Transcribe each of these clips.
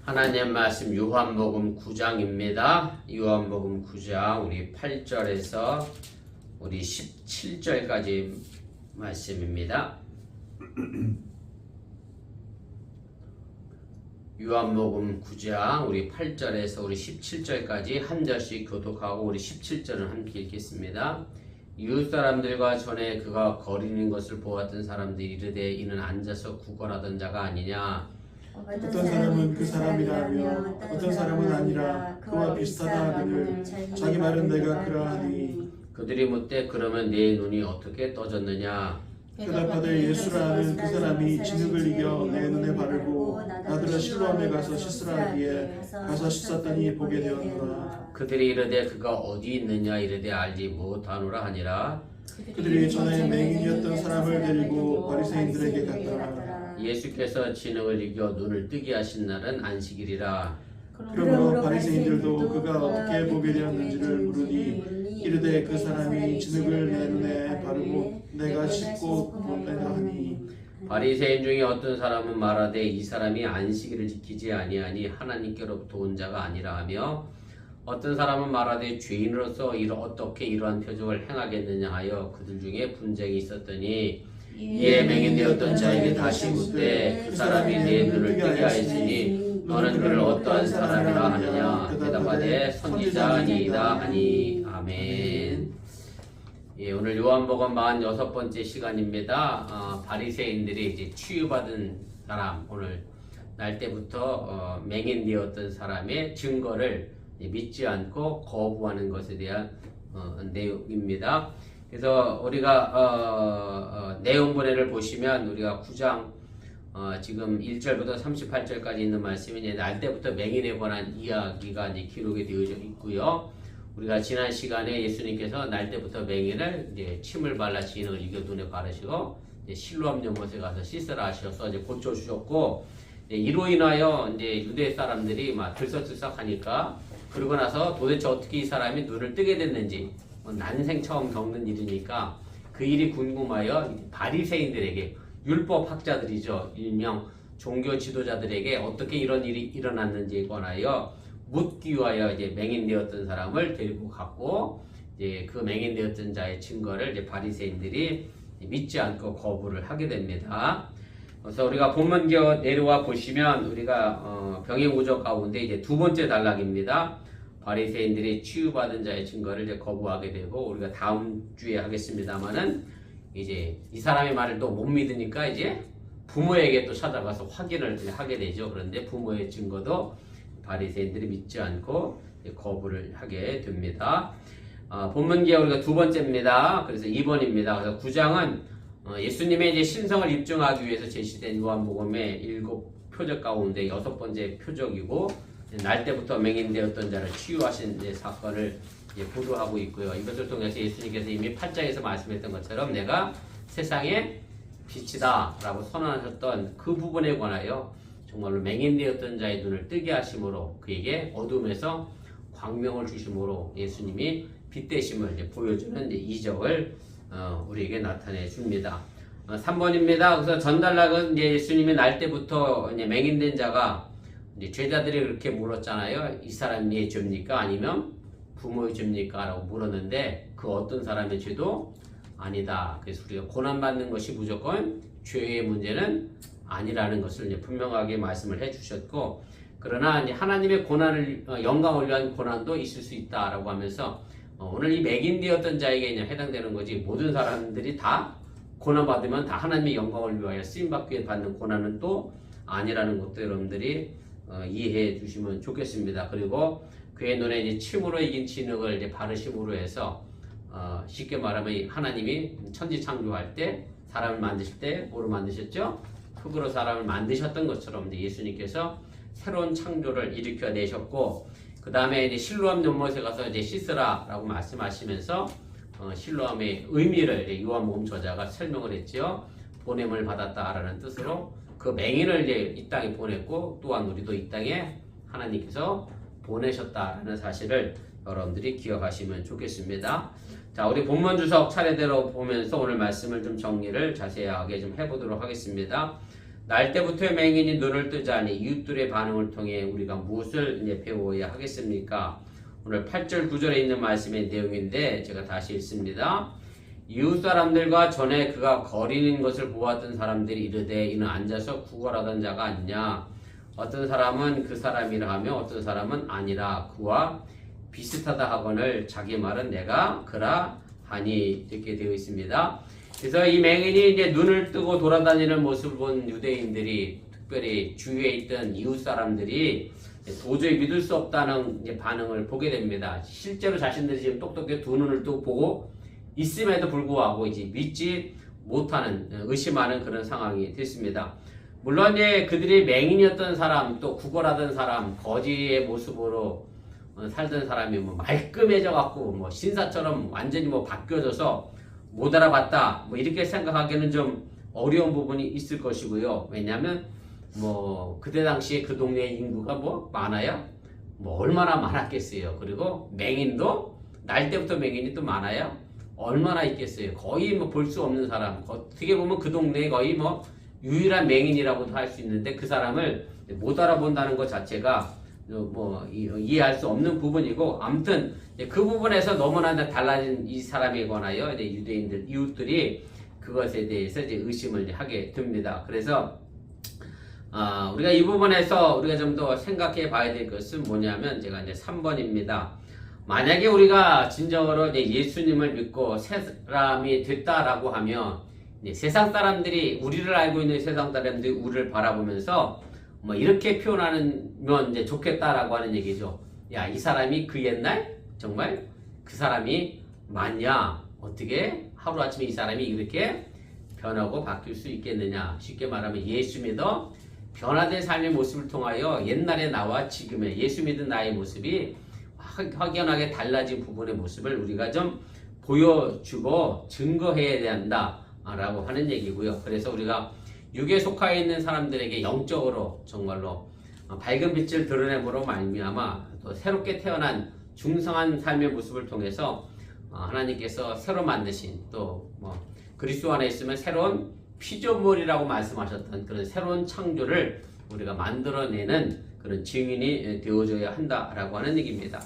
하나님 말씀 요한복음 9장입니다. 요한복음 9장 우리 8절에서 우리 17절까지 말씀입니다. 요한복음 9장 우리 8절에서 우리 17절까지 한 절씩 교독하고 우리 17절은 함께 읽겠습니다. 이웃 사람들과 전에 그가 거리는 것을 보았던 사람들이 이르되 이는 앉아서 구걸하던 자가 아니냐. 어떤 사람은 그 사람이라 하며 어떤 사람은 아니라 그와 비슷하다 하거늘 자기 말은 내가 그러하니. 그들이 묻되 그러면 네 눈이 어떻게 떠졌느냐. 대답하되 예수라 하는 그 사람이 진흙을 이겨 내 눈에 바르고 나더러 실로암에 가서 씻으라 하기에 가서 씻었더니 보게 되었노라. 그들이 이르되 그가 어디 있느냐 이르되 알지 못하노라 하니라. 그들이 전에 맹인이었던 사람을 데리고 바리새인들에게 갔더라. 예수께서 진흙을 이겨 눈을 뜨게 하신 날은 안식일이라. 그러므로 바리새인들도 그가 어떻게 보게 되었는지를 물으니 이르되 그 사람이 진흙을 내 눈에 바르고 내가 씻고 보내라 하니. 바리새인 중에 어떤 사람은 말하되 이 사람이 안식일을 지키지 아니하니 하나님께로부터 온 자가 아니라 하며 어떤 사람은 말하되 죄인으로서 어떻게 이러한 표적을 행하겠느냐 하여 그들 중에 분쟁이 있었더니 이에 맹인되었던 자에게 다시 묻되 그 사람이 내 눈을 뜨게 하였으니 너는 그를 어떠한 사람이라 하느냐. 대답하되 선지자니이다 하니. 아멘. 예, 오늘 요한복음 46번째 시간입니다. 바리새인들이 이제 치유받은 사람, 오늘 날 때부터 맹인되었던 사람의 증거를 믿지 않고 거부하는 것에 대한 내용입니다. 그래서 우리가 내용본회를 보시면 우리가 9장 지금 1절부터 38절까지 있는 말씀이 이제 날 때부터 맹인에 관한 이야기가 이제 기록이 되어져 있고요. 우리가 지난 시간에 예수님께서 날 때부터 맹인을 이제 침을 발라 진흙을 이겨 눈에 바르시고 실로암 연못에 가서 씻으라 하셔서 이제 고쳐 주셨고, 이로 인하여 이제 유대 사람들이 막 들썩들썩하니까 그러고 나서 도대체 어떻게 이 사람이 눈을 뜨게 됐는지 난생 처음 겪는 일이니까 그 일이 궁금하여 바리새인들에게 율법 학자들이죠, 일명 종교 지도자들에게 어떻게 이런 일이 일어났는지에 관하여 묻기 위하여 이제 맹인되었던 사람을 데리고 갔고, 이제 그 맹인되었던 자의 증거를 이제 바리새인들이 믿지 않고 거부를 하게 됩니다. 그래서 우리가 본문겨 내려와 보시면 우리가 병행우적 가운데 이제 두 번째 단락입니다. 바리새인들이 치유받은 자의 증거를 이제 거부하게 되고, 우리가 다음 주에 하겠습니다만은 이제 이 사람의 말을 또 못 믿으니까 이제 부모에게 또 찾아가서 확인을 하게 되죠. 그런데 부모의 증거도 바리새인들이 믿지 않고 거부를 하게 됩니다. 본문기에 우리가 두 번째입니다. 그래서 2번입니다. 그래서 9장은 예수님의 이제 신성을 입증하기 위해서 제시된 요한복음의 7표적 가운데 6번째 표적이고, 날 때부터 맹인되었던 자를 치유하신 사건을 보도하고 있고요. 이것을 통해서 예수님께서 이미 8장에서 말씀했던 것처럼 내가 세상의 빛이다 라고 선언하셨던 그 부분에 관하여 정말로 맹인되었던 자의 눈을 뜨게 하심으로 그에게 어둠에서 광명을 주심으로 예수님이 빛 되심을 보여주는 이적을 우리에게 나타내 줍니다. 3번입니다. 그래서 전단락은 예수님이 날 때부터 맹인된 자가 제자들이 그렇게 물었잖아요. 이 사람이 죄입니까? 아니면 부모의 죄입니까? 라고 물었는데 그 어떤 사람의 죄도 아니다. 그래서 우리가 고난받는 것이 무조건 죄의 문제는 아니라는 것을 분명하게 말씀을 해주셨고, 그러나 이제 하나님의 고난을 영광을 위한 고난도 있을 수 있다라고 하면서 오늘 이 맹인되었던 자에게 해당되는 거지, 모든 사람들이 다 고난받으면 다 하나님의 영광을 위하여 쓰임받기 위해 받는 고난은 또 아니라는 것도 여러분들이 이해해 주시면 좋겠습니다. 그리고 그의 눈에 이제 침으로 이긴 진흙을 이제 바르심으로 해서 쉽게 말하면 하나님이 천지 창조할 때 사람을 만드실 때 뭐로 만드셨죠? 흙으로 사람을 만드셨던 것처럼 이제 예수님께서 새로운 창조를 일으켜 내셨고, 그 다음에 이제 실로암 연못에 가서 이제 씻으라라고 말씀하시면서 실로암의 의미를 요한복음 저자가 설명을 했지요. 보냄을 받았다라는 뜻으로 그 맹인을 이제 이 땅에 보냈고, 또한 우리도 이 땅에 하나님께서 보내셨다라는 사실을 여러분들이 기억하시면 좋겠습니다. 자, 우리 본문 주석 차례대로 보면서 오늘 말씀을 좀 정리를 자세하게 좀 해보도록 하겠습니다. 날 때부터의 맹인이 눈을 뜨자니 이웃들의 반응을 통해 우리가 무엇을 이제 배워야 하겠습니까? 오늘 8절 9절에 있는 말씀의 내용인데 제가 다시 읽습니다. 이웃 사람들과 전에 그가 거리는 것을 보았던 사람들이 이르되 이는 앉아서 구걸하던 자가 아니냐. 어떤 사람은 그 사람이라 하며 어떤 사람은 아니라 그와 비슷하다 하거늘 자기 말은 내가 그라 하니 이렇게 되어 있습니다. 그래서 이 맹인이 이제 눈을 뜨고 돌아다니는 모습을 본 유대인들이 특별히 주위에 있던 이웃 사람들이 도저히 믿을 수 없다는 이제 반응을 보게 됩니다. 실제로 자신들이 지금 똑똑히 두 눈을 뜨고 보고 있음에도 불구하고 이제 믿지 못하는 의심하는 그런 상황이 됐습니다. 물론 이제 그들이 맹인이었던 사람 또 구걸하던 사람 거지의 모습으로 살던 사람이 뭐 말끔해져 갖고 뭐 신사처럼 완전히 뭐 바뀌어져서 못 알아봤다 뭐 이렇게 생각하기는 좀 어려운 부분이 있을 것이고요. 왜냐하면 뭐 그때 당시에 그 동네 인구가 뭐 많아요? 뭐 얼마나 많았겠어요. 그리고 맹인도 날 때부터 맹인이 또 많아요. 얼마나 있겠어요. 거의 뭐 볼 수 없는 사람. 어떻게 보면 그 동네에 거의 뭐 유일한 맹인이라고도 할 수 있는데 그 사람을 못 알아본다는 것 자체가 뭐 이해할 수 없는 부분이고, 아무튼 그 부분에서 너무나 달라진 이 사람에 관하여 이제 유대인들 이웃들이 그것에 대해서 이제 의심을 하게 됩니다. 그래서 우리가 이 부분에서 우리가 좀 더 생각해 봐야 될 것은 뭐냐면 제가 이제 3번입니다. 만약에 우리가 진정으로 이제 예수님을 믿고 새 사람이 됐다라고 하면 이제 세상 사람들이 우리를 알고 있는 세상 사람들이 우리를 바라보면서 뭐 이렇게 표현하면 이제 좋겠다라고 하는 얘기죠. 야, 이 사람이 그 옛날 정말 그 사람이 맞냐? 어떻게 하루아침에 이 사람이 이렇게 변하고 바뀔 수 있겠느냐? 쉽게 말하면 예수 믿어 변화된 삶의 모습을 통하여 옛날의 나와 지금의 예수 믿은 나의 모습이 확연하게 달라진 부분의 모습을 우리가 좀 보여주고 증거해야 된다라고 하는 얘기고요. 그래서 우리가 육에 속하여 있는 사람들에게 영적으로 정말로 밝은 빛을 드러내므로 말미암아 또 새롭게 태어난 중성한 삶의 모습을 통해서 하나님께서 새로 만드신 또 뭐 그리스도 안에 있으면 새로운 피조물이라고 말씀하셨던 그런 새로운 창조를 우리가 만들어내는 그런 증인이 되어줘야 한다라고 하는 얘기입니다.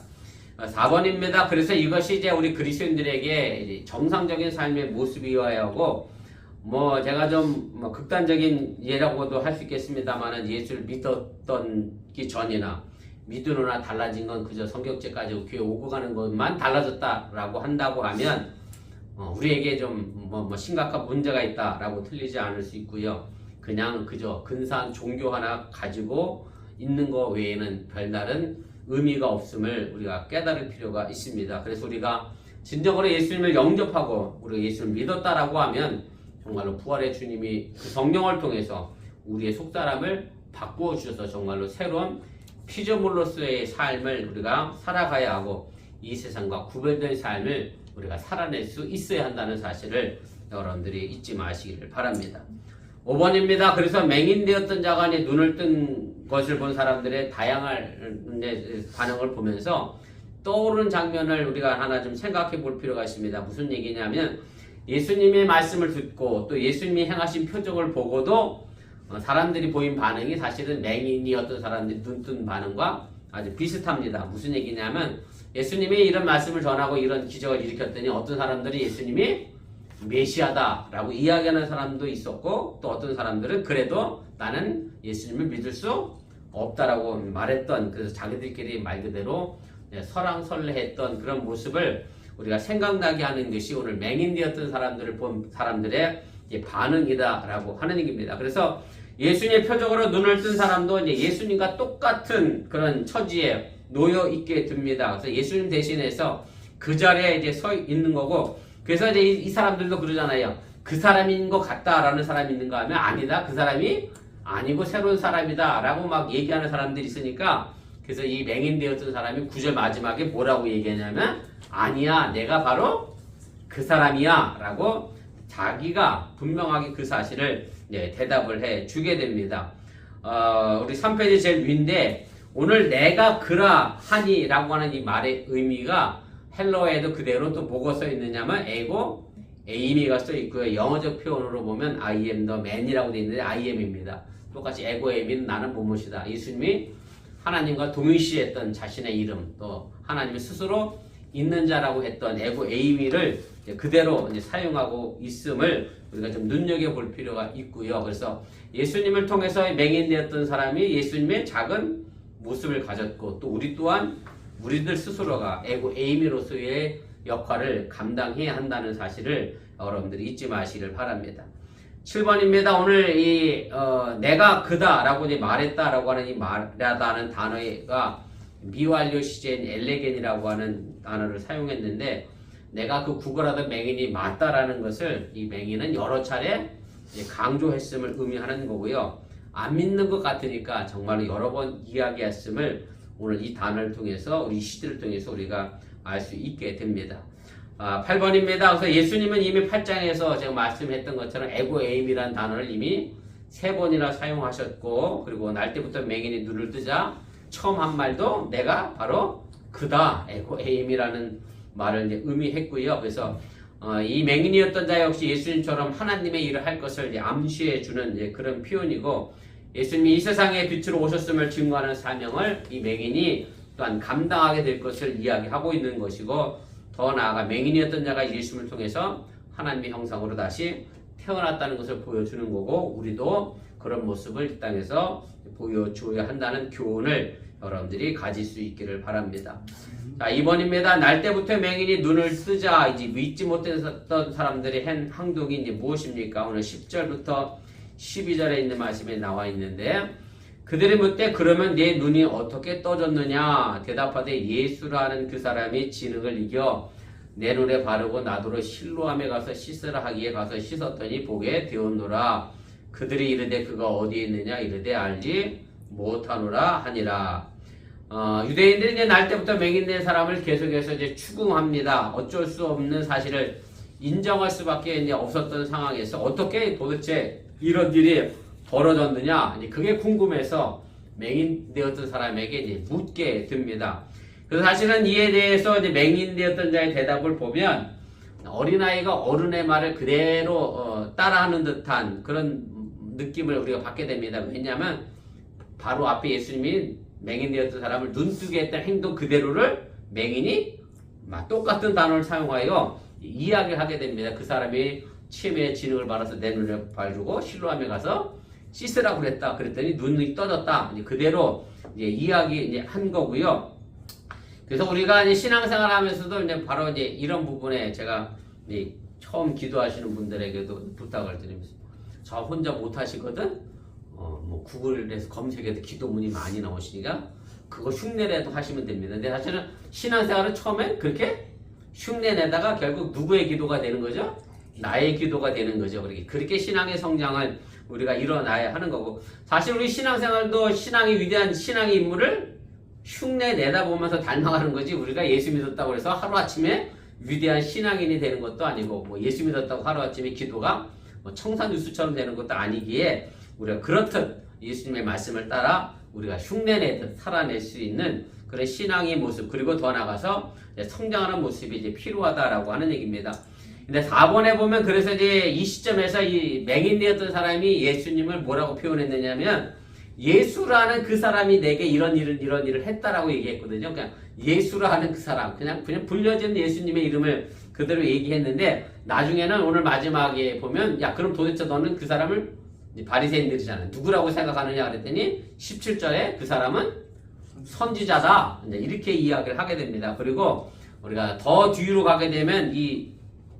4번입니다. 그래서 이것이 이제 우리 그리스도인들에게 정상적인 삶의 모습이어야 하고, 뭐 제가 좀 뭐 극단적인 예라고도 할 수 있겠습니다만은 예수를 믿었던 기 전이나 믿으나 달라진 건 그저 성경책까지 교회 오고 가는 것만 달라졌다라고 한다고 하면 우리에게 좀 뭐 심각한 문제가 있다라고 틀리지 않을 수 있고요. 그냥 그저 근사한 종교 하나 가지고 있는 것 외에는 별다른 의미가 없음을 우리가 깨달을 필요가 있습니다. 그래서 우리가 진정으로 예수님을 영접하고 우리가 예수를 믿었다라고 하면 정말로 부활의 주님이 그 성령을 통해서 우리의 속사람을 바꾸어 주셔서 정말로 새로운 피조물로서의 삶을 우리가 살아가야 하고 이 세상과 구별된 삶을 우리가 살아낼 수 있어야 한다는 사실을 여러분들이 잊지 마시기를 바랍니다. 5번입니다. 그래서 맹인되었던 자가 눈을 뜬 것을 본 사람들의 다양한 반응을 보면서 떠오르는 장면을 우리가 하나 좀 생각해 볼 필요가 있습니다. 무슨 얘기냐면 예수님의 말씀을 듣고 또 예수님이 행하신 표적을 보고도 사람들이 보인 반응이 사실은 맹인이었던 사람들이 눈뜬 반응과 아주 비슷합니다. 무슨 얘기냐면 예수님이 이런 말씀을 전하고 이런 기적을 일으켰더니 어떤 사람들이 예수님이 메시아다라고 이야기하는 사람도 있었고, 또 어떤 사람들은 그래도 나는 예수님을 믿을 수 없다라고 말했던, 그래서 자기들끼리 말 그대로 설왕설래했던 그런 모습을 우리가 생각나게 하는 것이 오늘 맹인되었던 사람들을 본 사람들의 반응이다라고 하는 얘기입니다. 그래서 예수님의 표적으로 눈을 뜬 사람도 이제 예수님과 똑같은 그런 처지에 놓여 있게 됩니다. 그래서 예수님 대신해서 그 자리에 이제 서 있는 거고, 그래서 이제 이 사람들도 그러잖아요. 그 사람인 것 같다라는 사람이 있는가 하면 아니다. 그 사람이 아니고 새로운 사람이다라고 막 얘기하는 사람들이 있으니까, 그래서 이 맹인되었던 사람이 9절 마지막에 뭐라고 얘기하냐면 아니야, 내가 바로 그 사람이야 라고 자기가 분명하게 그 사실을 대답을 해 주게 됩니다. 우리 3페이지 제일 위인데 오늘 내가 그라 하니 라고 하는 이 말의 의미가 헬러어에도 그대로 또 뭐가 써 있느냐면 에고 에이미가 써 있고요. 영어적 표현으로 보면 I am the man이라고 되어 있는데 I am입니다. 똑같이 에고에이미는 나는 무엇이다. 예수님이 하나님과 동일시했던 자신의 이름, 또 하나님이 스스로 있는 자라고 했던 에고에이미를 그대로 이제 사용하고 있음을 우리가 좀 눈여겨볼 필요가 있고요. 그래서 예수님을 통해서 맹인되었던 사람이 예수님의 작은 모습을 가졌고, 또 우리 또한 우리들 스스로가 에고에이미로서의 역할을 감당해야 한다는 사실을 여러분들이 잊지 마시기를 바랍니다. 7번입니다. 오늘 내가 그다라고 이제 말했다라고 하는 이 말하다는 단어가 미완료 시제인 엘레겐이라고 하는 단어를 사용했는데, 내가 그 구걸하던 맹인이 맞다라는 것을 이 맹인은 여러 차례 강조했음을 의미하는 거고요. 안 믿는 것 같으니까 정말로 여러 번 이야기했음을 오늘 이 단어를 통해서, 우리 시대를 통해서 우리가 알 수 있게 됩니다. 8번입니다. 그래서 예수님은 이미 8장에서 제가 말씀했던 것처럼 에고에임이라는 단어를 이미 3번이나 사용하셨고, 그리고 날 때부터 맹인이 눈을 뜨자 처음 한 말도 내가 바로 그다, 에고에임이라는 말을 이제 의미했고요. 그래서 이 맹인이었던 자 역시 예수님처럼 하나님의 일을 할 것을 이제 암시해 주는 이제 그런 표현이고, 예수님이 이 세상에 빛으로 오셨음을 증거하는 사명을 이 맹인이 또한 감당하게 될 것을 이야기하고 있는 것이고, 더 나아가 맹인이었던 자가 예수님을 통해서 하나님의 형상으로 다시 태어났다는 것을 보여주는 거고, 우리도 그런 모습을 이 땅에서 보여줘야 한다는 교훈을 여러분들이 가질 수 있기를 바랍니다. 자, 2번입니다. 날 때부터 맹인이 눈을 뜨자 이제 믿지 못했던 사람들이 한 행동이 이제 무엇입니까? 오늘 10절부터 12절에 있는 말씀에 나와 있는데, 그들이 묻되 그러면 내 눈이 어떻게 떠졌느냐? 대답하되 예수라는 그 사람이 진흙을 이겨 내 눈에 바르고 나더러 실로암에 가서 씻으라 하기에 가서 씻었더니 보게 되었노라. 그들이 이르되 그가 어디에 있느냐? 이르되 알지 못하노라 하니라. 유대인들이 이제 날 때부터 맹인된 사람을 계속해서 이제 추궁합니다. 어쩔 수 없는 사실을 인정할 수밖에 이제 없었던 상황에서 어떻게 도대체 이런 일이 벌어졌느냐, 이제 그게 궁금해서 맹인되었던 사람에게 이제 묻게 됩니다. 그래서 사실은 이에 대해서 이제 맹인되었던 자의 대답을 보면 어린아이가 어른의 말을 그대로 따라하는 듯한 그런 느낌을 우리가 받게 됩니다. 왜냐하면 바로 앞에 예수님이 맹인되었던 사람을 눈뜨게 했던 행동 그대로를 맹인이 똑같은 단어를 사용하여 이야기를 하게 됩니다. 그 사람이 침에 진흙을 발라서 내 눈을 바르고 실로암에 가서 씻으라고 그랬다. 그랬더니 눈이 떠졌다. 이제 그대로 이제 이야기 이제 한 거고요. 그래서 우리가 이제 신앙생활 하면서도 이제 바로 이제 이런 부분에 제가 이제 처음 기도하시는 분들에게도 부탁을 드리면서, 저 혼자 못 하시거든? 뭐 구글에서 검색해도 기도문이 많이 나오시니까 그거 흉내내도 하시면 됩니다. 근데 사실은 신앙생활은 처음에 그렇게 흉내내다가 결국 누구의 기도가 되는 거죠? 나의 기도가 되는 거죠. 그렇게 신앙의 성장을 우리가 일어나야 하는 거고, 사실 우리 신앙생활도 신앙이 위대한 신앙의 인물을 흉내 내다 보면서 닮아가는 거지, 우리가 예수 믿었다고 해서 하루아침에 위대한 신앙인이 되는 것도 아니고, 뭐 예수 믿었다고 하루아침에 기도가 뭐 청산유수처럼 되는 것도 아니기에, 우리가 그렇듯 예수님의 말씀을 따라 우리가 흉내내듯 살아낼 수 있는 그런 신앙의 모습, 그리고 더 나아가서 성장하는 모습이 이제 필요하다라고 하는 얘기입니다. 근데 4번에 보면, 그래서 이제 이 시점에서 이 맹인되었던 사람이 예수님을 뭐라고 표현했느냐면, 예수라는 그 사람이 내게 이런 일을 했다라고 얘기했거든요. 그냥 예수라는 그 사람, 그냥 불려진 예수님의 이름을 그대로 얘기했는데, 나중에는 오늘 마지막에 보면, 야, 그럼 도대체 너는 그 사람을, 바리새인들이잖아, 누구라고 생각하느냐 그랬더니 17절에 그 사람은 선지자다, 이렇게 이야기를 하게 됩니다. 그리고 우리가 더 뒤로 가게 되면 이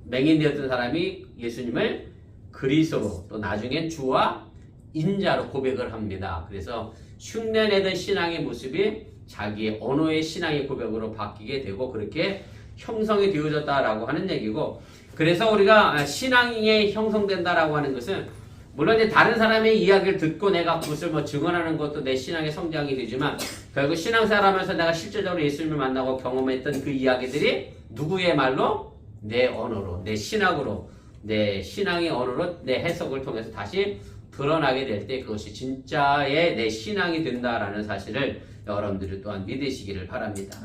맹인되었던 사람이 예수님을 그리스도로, 또 나중엔 주와 인자로 고백을 합니다. 그래서 흉내내던 신앙의 모습이 자기의 언어의 신앙의 고백으로 바뀌게 되고, 그렇게 형성이 되어졌다라고 하는 얘기고, 그래서 우리가 신앙이 형성된다라고 하는 것은, 물론 이제 다른 사람의 이야기를 듣고 내가 그것을 뭐 증언하는 것도 내 신앙의 성장이 되지만, 결국 신앙생활하면서 내가 실제적으로 예수님을 만나고 경험했던 그 이야기들이 누구의 말로? 내 언어로, 내 신학으로, 내 신앙의 언어로, 내 해석을 통해서 다시 드러나게 될 때 그것이 진짜의 내 신앙이 된다라는 사실을 여러분들이 또한 믿으시기를 바랍니다.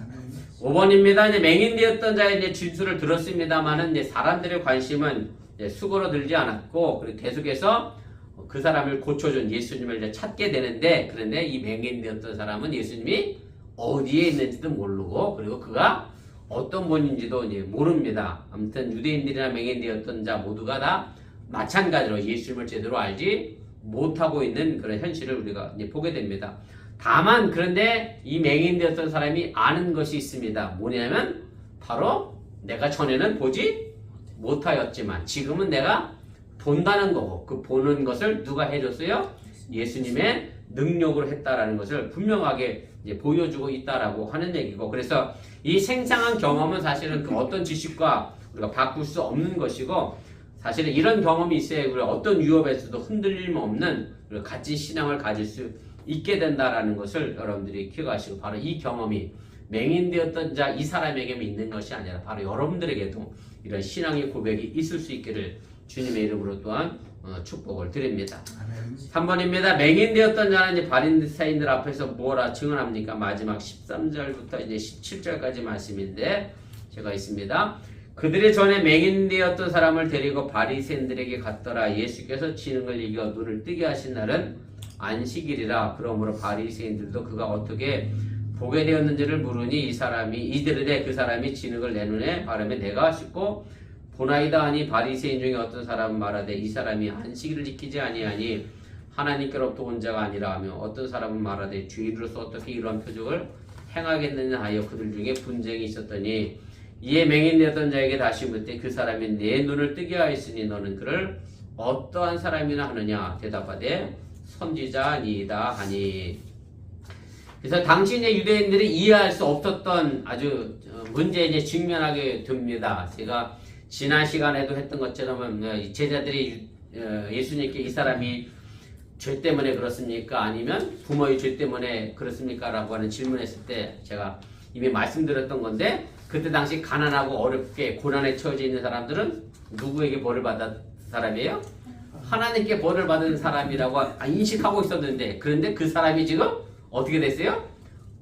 5번입니다. 이제 맹인되었던 자의 이제 진술을 들었습니다만은, 이제 사람들의 관심은 수그러들지 않았고, 그리고 계속해서 그 사람을 고쳐준 예수님을 이제 찾게 되는데, 그런데 이 맹인되었던 사람은 예수님이 어디에 있는지도 모르고, 그리고 그가 어떤 분인지도 이제 모릅니다. 아무튼 유대인들이나 맹인되었던 자 모두가 다 마찬가지로 예수님을 제대로 알지 못하고 있는 그런 현실을 우리가 이제 보게 됩니다. 다만 그런데 이 맹인되었던 사람이 아는 것이 있습니다. 뭐냐면 바로 내가 전에는 보지 못하였지만 지금은 내가 본다는 거고, 그 보는 것을 누가 해줬어요? 예수님의 능력으로 했다라는 것을 분명하게 이제 보여주고 있다라고 하는 얘기고, 그래서 이 생생한 경험은 사실은 그 어떤 지식과 우리가 바꿀 수 없는 것이고, 사실은 이런 경험이 있어야 우리가 어떤 위협에서도 흔들림 없는 갇힌 신앙을 가질 수 있게 된다라는 것을 여러분들이 기억하시고, 바로 이 경험이 맹인되었던 자 이 사람에게만 있는 것이 아니라 바로 여러분들에게도 이런 신앙의 고백이 있을 수 있기를 주님의 이름으로 또한 축복을 드립니다. 3번입니다. 맹인되었던 자는 이제 바리새인들 앞에서 뭐라 증언합니까? 마지막 13절부터 이제 17절까지 말씀인데 제가 있습니다. 그들이 전에 맹인되었던 사람을 데리고 바리새인들에게 갔더라. 예수께서 지능을 이겨 눈을 뜨게 하신 날은 안식일이라. 그러므로 바리새인들도 그가 어떻게 보게 되었는지를 물으니 이들에게 그 사람이 지능을 내 눈에 바르며 내가 씻고 보나이다 하니, 바리새인 중에 어떤 사람은 말하되 이 사람이 안식일을 지키지 아니하니 하나님께로부터 온 자가 아니라 하며, 어떤 사람은 말하되 죄인으로서 어떻게 이러한 표적을 행하겠느냐 하여 그들 중에 분쟁이 있었더니, 이에 맹인되었던 자에게 다시 묻되 그 사람이 내 눈을 뜨게 하였으니 너는 그를 어떠한 사람이나 하느냐? 대답하되 선지자니이다 하니. 그래서 당시의 유대인들이 이해할 수 없었던 아주 문제에 이제 직면하게 됩니다. 제가 지난 시간에도 했던 것처럼 제자들이 예수님께 이 사람이 죄 때문에 그렇습니까? 아니면 부모의 죄 때문에 그렇습니까? 라고 하는 질문했을 때 제가 이미 말씀드렸던 건데, 그때 당시 가난하고 어렵게 고난에 처해져 있는 사람들은 누구에게 벌을 받은 사람이에요? 하나님께 벌을 받은 사람이라고 인식하고 있었는데, 그런데 그 사람이 지금 어떻게 됐어요?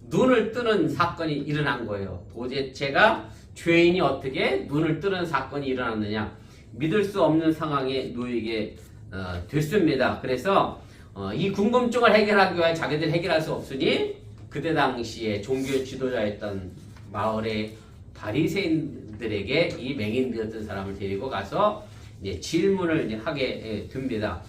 눈을 뜨는 사건이 일어난 거예요. 도대체가 죄인이 어떻게 눈을 뜨는 사건이 일어났느냐, 믿을 수 없는 상황에 놓이게 됐습니다. 그래서 이 궁금증을 해결하기 위해 자기들이 해결할 수 없으니 그때 당시에 종교 지도자였던 마을의 바리새인들에게 이 맹인되었던 사람을 데리고 가서 이제 질문을 이제 하게 됩니다.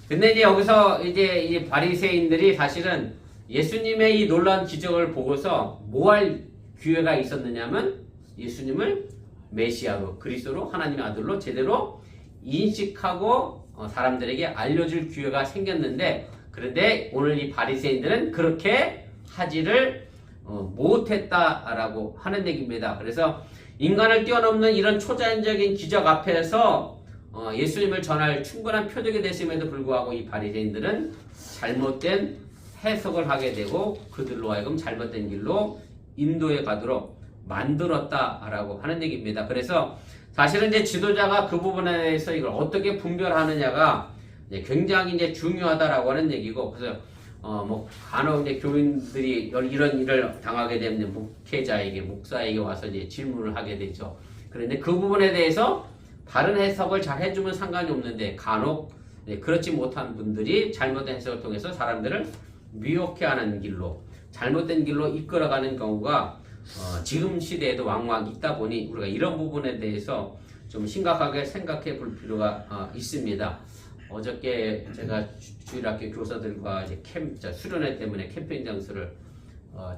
근데 이제 여기서 이제 이 바리새인들이 사실은 예수님의 이 놀라운 기적을 보고서 뭐 할 기회가 있었느냐면 예수님을 메시아로, 그리스도로, 하나님의 아들로 제대로 인식하고 사람들에게 알려줄 기회가 생겼는데, 그런데 오늘 이 바리새인들은 그렇게 하지를 못했다라고 하는 얘기입니다. 그래서 인간을 뛰어넘는 이런 초자연적인 기적 앞에서 예수님을 전할 충분한 표적이 됐음에도 불구하고 이 바리새인들은 잘못된 해석을 하게 되고 그들로 하여금 잘못된 길로 인도에 가도록 만들었다라고 하는 얘기입니다. 그래서 사실은 이제 지도자가 그 부분에 대해서 이걸 어떻게 분별하느냐가 굉장히 이제 중요하다라고 하는 얘기고, 그래서 간혹 이제 교인들이 이런 일을 당하게 되면 목회자에게, 목사에게 와서 이제 질문을 하게 되죠. 그런데 그 부분에 대해서 바른 해석을 잘 해주면 상관이 없는데, 간혹 그렇지 못한 분들이 잘못된 해석을 통해서 사람들을 미혹해하는 길로, 잘못된 길로 이끌어가는 경우가 지금 시대에도 왕왕 있다 보니 우리가 이런 부분에 대해서 좀 심각하게 생각해 볼 필요가 있습니다. 어저께 제가 주일학교 교사들과 이제 수련회 때문에 캠페인 장소를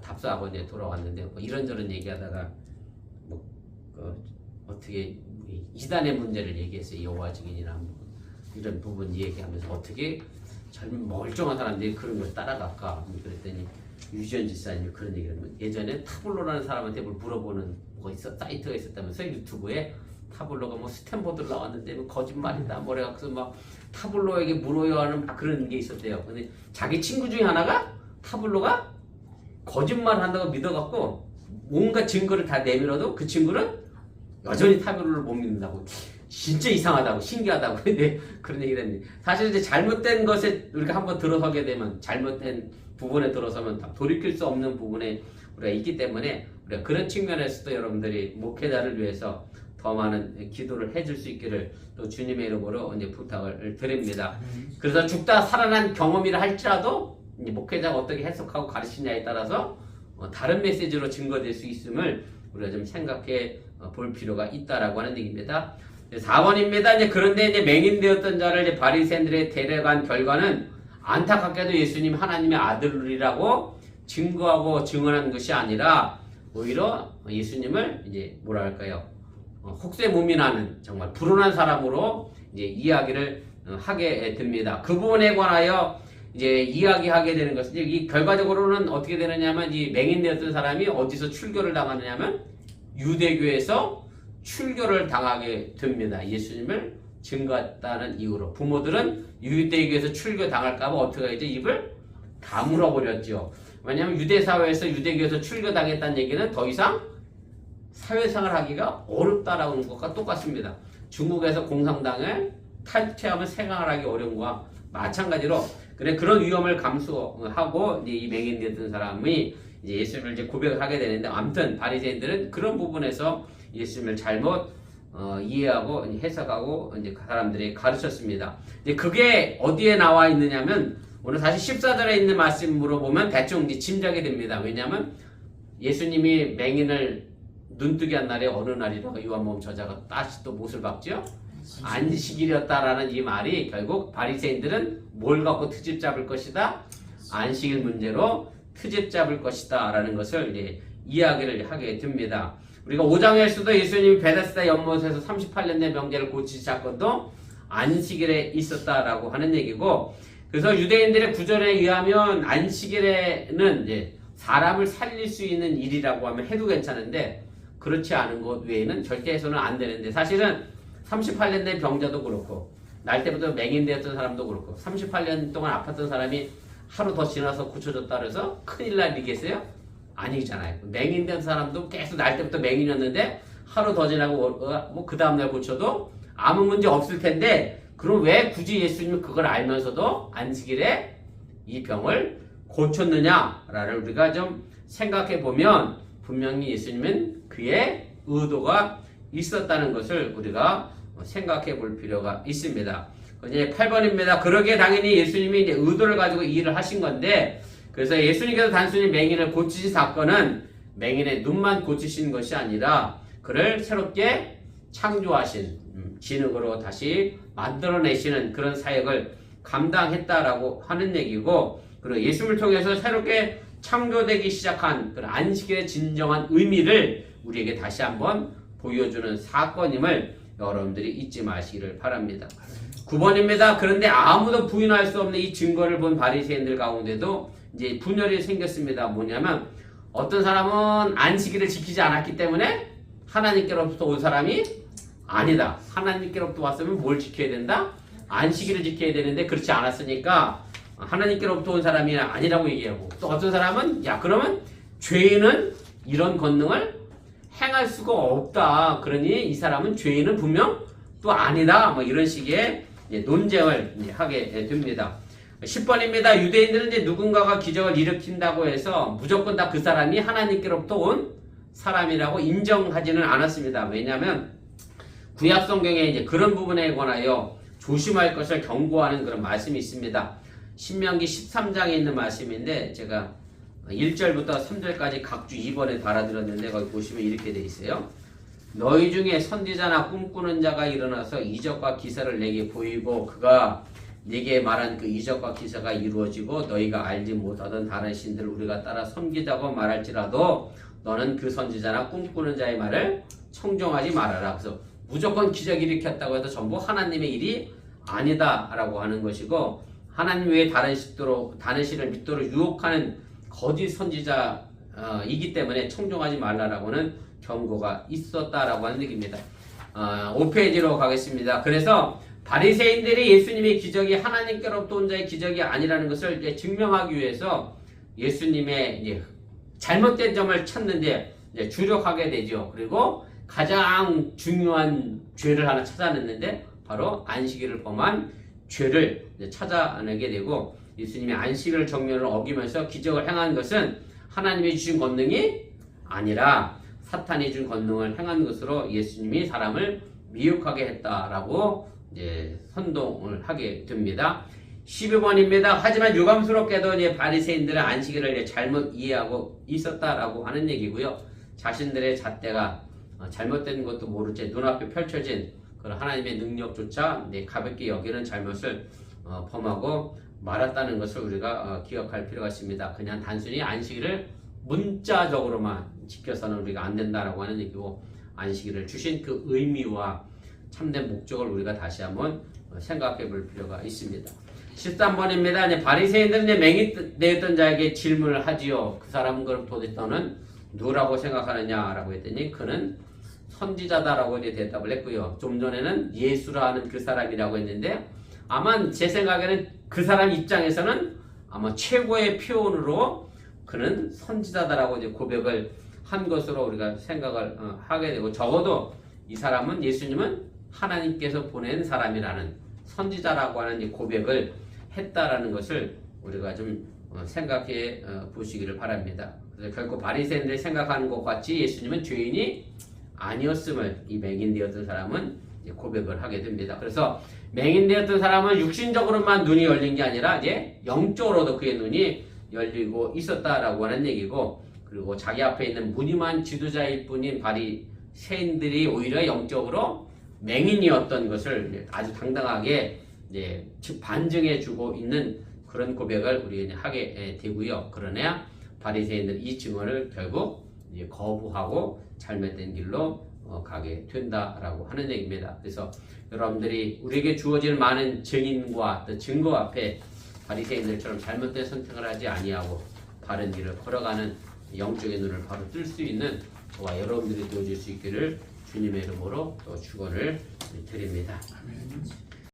답사하고 이제 돌아왔는데, 이런저런 얘기하다가 어떻게 이단의 문제를 얘기했어요. 여호와 증인이나 이런 부분 얘기하면서 어떻게 젊은 멀쩡한 사람들이 그런 걸 따라갈까? 그랬더니 유지연 집사님이 그런 얘기를 하면, 예전에 타블로라는 사람한테 뭘 물어보는 사이트가 있었다면서 유튜브에 타블로가 뭐 스탠포드로 나왔는데 뭐 거짓말이다 뭐래갖고 막 타블로에게 물어야 하는 그런 게 있었대요. 근데 자기 친구 중에 하나가 타블로가 거짓말 한다고 믿어갖고 온갖 증거를 다 내밀어도 그 친구는 여전히 타블로를 못 믿는다고. 진짜 이상하다고, 신기하다고. 근데 그런 얘기를 했는데, 사실 이제 잘못된 것에 우리가 한번 들어서게 되면, 잘못된 부분에 들어서면 돌이킬 수 없는 부분에 우리가 있기 때문에, 우리가 그런 측면에서도 여러분들이 목회자를 위해서 더 많은 기도를 해줄 수 있기를 또 주님의 이름으로 이제 부탁을 드립니다. 그래서 죽다 살아난 경험이라 할지라도 이제 목회자가 어떻게 해석하고 가르치냐에 따라서 다른 메시지로 증거될 수 있음을 우리가 좀 생각해 볼 필요가 있다라고 하는 얘기입니다. 4번입니다. 이제 그런데 이제 맹인되었던 자를 이제 바리새인들에 데려간 결과는 안타깝게도 예수님 하나님의 아들이라고 증거하고 증언한 것이 아니라 오히려 예수님을 이제 뭐라 할까요? 혹세무민하는 정말 불운한 사람으로 이제 이야기를 하게 됩니다. 그 부분에 관하여 이제 이야기하게 되는 것은 이 결과적으로는 어떻게 되느냐면 이 맹인되었던 사람이 어디서 출교를 당하느냐면 유대교에서 출교를 당하게 됩니다. 예수님을 증거했다는 이유로 부모들은 유대교에서 출교 당할까봐 어떻게 하죠? 입을 다물어 버렸죠. 왜냐하면 유대 사회에서 유대교에서 출교 당했다는 얘기는 더 이상 사회생활 하기가 어렵다라는 것과 똑같습니다. 중국에서 공산당을 탈퇴하면 생활하기 어려운 것과 마찬가지로 그런 위험을 감수하고 이 맹인되었던 사람이 이제 예수님을 이제 고백을 하게 되는데 아무튼 바리새인들은 그런 부분에서 예수님을 잘못 이해하고 해석하고 이제 사람들이 가르쳤습니다. 이제 그게 어디에 나와 있느냐면 오늘 사실 14절에 있는 말씀으로 보면 대충 이제 짐작이 됩니다. 왜냐하면 예수님이 맹인을 눈뜨게 한 날이 어느 날이라고 요한복음 저자가 다시 또 못을 박죠? 안식일이었다라는 이 말이 결국 바리새인들은 뭘 갖고 트집 잡을 것이다? 안식일 문제로 트집 잡을 것이다 라는 것을 이제 이야기를 하게 됩니다. 우리가 5장에서도 예수님이 베데스다 연못에서 38년대 명제를 고치신 사건도 안식일에 있었다라고 하는 얘기고, 그래서 유대인들의 구절에 의하면 안식일에는 이제 사람을 살릴 수 있는 일이라고 하면 해도 괜찮은데 그렇지 않은 것 외에는 절대 해서는 안 되는데, 사실은 38년 된 병자도 그렇고 날 때부터 맹인되었던 사람도 그렇고 38년 동안 아팠던 사람이 하루 더 지나서 고쳐졌다 그래서 큰일 날 일이겠어요? 아니잖아요. 맹인된 사람도 계속 날 때부터 맹인이었는데 하루 더 지나고 뭐 그 다음날 고쳐도 아무 문제 없을 텐데, 그럼 왜 굳이 예수님은 그걸 알면서도 안식일에 이 병을 고쳤느냐라를 우리가 좀 생각해 보면 분명히 예수님은 그의 의도가 있었다는 것을 우리가 생각해 볼 필요가 있습니다. 이제 8번입니다. 그러기에 당연히 예수님이 이제 의도를 가지고 이 일을 하신 건데, 그래서 예수님께서 단순히 맹인을 고치신 사건은 맹인의 눈만 고치신 것이 아니라 그를 새롭게 창조하신 진흙으로 다시 만들어내시는 그런 사역을 감당했다라고 하는 얘기고, 그리고 예수님을 통해서 새롭게 창조되기 시작한 그런 안식일의 진정한 의미를 우리에게 다시 한번 보여주는 사건임을 여러분들이 잊지 마시기를 바랍니다. 9번입니다. 그런데 아무도 부인할 수 없는 이 증거를 본 바리새인들 가운데도 이제 분열이 생겼습니다. 뭐냐면 어떤 사람은 안식일을 지키지 않았기 때문에 하나님께로부터 온 사람이 아니다. 하나님께로부터 왔으면 뭘 지켜야 된다? 안식일을 지켜야 되는데 그렇지 않았으니까 하나님께로부터 온 사람이 아니라고 얘기하고, 또 어떤 사람은 야 그러면 죄인은 이런 권능을 행할 수가 없다. 그러니 이 사람은 죄인은 분명 또 아니다. 뭐 이런 식의 논쟁을 하게 됩니다. 10번입니다. 유대인들은 이제 누군가가 기적을 일으킨다고 해서 무조건 다 그 사람이 하나님께로부터 온 사람이라고 인정하지는 않았습니다. 왜냐하면 구약 성경에 이제 그런 부분에 관하여 조심할 것을 경고하는 그런 말씀이 있습니다. 신명기 13장에 있는 말씀인데 제가 1절부터 3절까지 각주 2번에 달아드렸는데 거기 보시면 이렇게 돼 있어요. 너희 중에 선지자나 꿈꾸는 자가 일어나서 이적과 기사를 내게 보이고 그가 네게 말한 그 이적과 기사가 이루어지고 너희가 알지 못하던 다른 신들을 우리가 따라 섬기자고 말할지라도 너는 그 선지자나 꿈꾸는 자의 말을 청종하지 말아라. 그래서 무조건 기적 일으켰다고 해도 전부 하나님의 일이 아니다라고 하는 것이고, 하나님 외에 다른 신을 믿도록 유혹하는 거짓 선지자이기 때문에 청종하지 말라라고는 경고가 있었다라고 하는 얘기입니다. 5페이지로 가겠습니다. 그래서 바리새인들이 예수님의 기적이 하나님께로부터 온 자의 기적이 아니라는 것을 이제 증명하기 위해서 예수님의 이제 잘못된 점을 찾는데 이제 주력하게 되죠. 그리고 가장 중요한 죄를 하나 찾아냈는데 바로 안식일을 범한 죄를 이제 찾아내게 되고, 예수님이 안식일 정면을 어기면서 기적을 행한 것은 하나님이 주신 권능이 아니라 사탄이 준 권능을 행한 것으로 예수님이 사람을 미혹하게 했다라고 이제 선동을 하게 됩니다. 12번입니다. 하지만 유감스럽게도 이제 바리새인들은 안식일을 이제 잘못 이해하고 있었다라고 하는 얘기고요. 자신들의 잣대가 잘못된 것도 모른 채 눈앞에 펼쳐진 그런 하나님의 능력조차 가볍게 여기는 잘못을 범하고 말았다는 것을 우리가 기억할 필요가 있습니다. 그냥 단순히 안식일을 문자적으로만 지켜서는 우리가 안 된다라고 하는 얘기고, 안식일을 주신 그 의미와 참된 목적을 우리가 다시 한번 생각해 볼 필요가 있습니다. 13번입니다. 바리새인들은 맹인 되었던 자에게 질문을 하지요. 그 사람은 그럼 도대체 너는 누구라고 생각하느냐라고 했더니 그는 선지자다라고 이제 대답을 했고요. 좀 전에는 예수라는 그 사람이라고 했는데, 아마 제 생각에는 그 사람 입장에서는 아마 최고의 표현으로 그는 선지자다라고 이제 고백을 한 것으로 우리가 생각을 하게 되고, 적어도 이 사람은 예수님은 하나님께서 보낸 사람이라는 선지자라고 하는 이 고백을 했다라는 것을 우리가 좀 생각해 보시기를 바랍니다. 그래서 결코 바리새인들이 생각하는 것 같이 예수님은 죄인이 아니었음을 이 맹인되었던 사람은 고백을 하게 됩니다. 그래서 맹인되었던 사람은 육신적으로만 눈이 열린 게 아니라 이제 영적으로도 그의 눈이 열리고 있었다라고 하는 얘기고, 그리고 자기 앞에 있는 무늬만 지도자일 뿐인 바리새인들이 오히려 영적으로 맹인이었던 것을 아주 당당하게 이제 반증해주고 있는 그런 고백을 우리가 하게 되고요. 그러나 바리새인들 이 증언을 결국 이제 거부하고 잘못된 길로 가게 된다라고 하는 얘기입니다. 그래서 여러분들이 우리에게 주어질 많은 증인과 또 증거 앞에 바리새인들처럼 잘못된 선택을 하지 아니하고 바른 길을 걸어가는 영적인 눈을 바로 뜰 수 있는 저와 여러분들이 되어질 수 있기를 주님의 이름으로 또 축원을 드립니다. 아멘.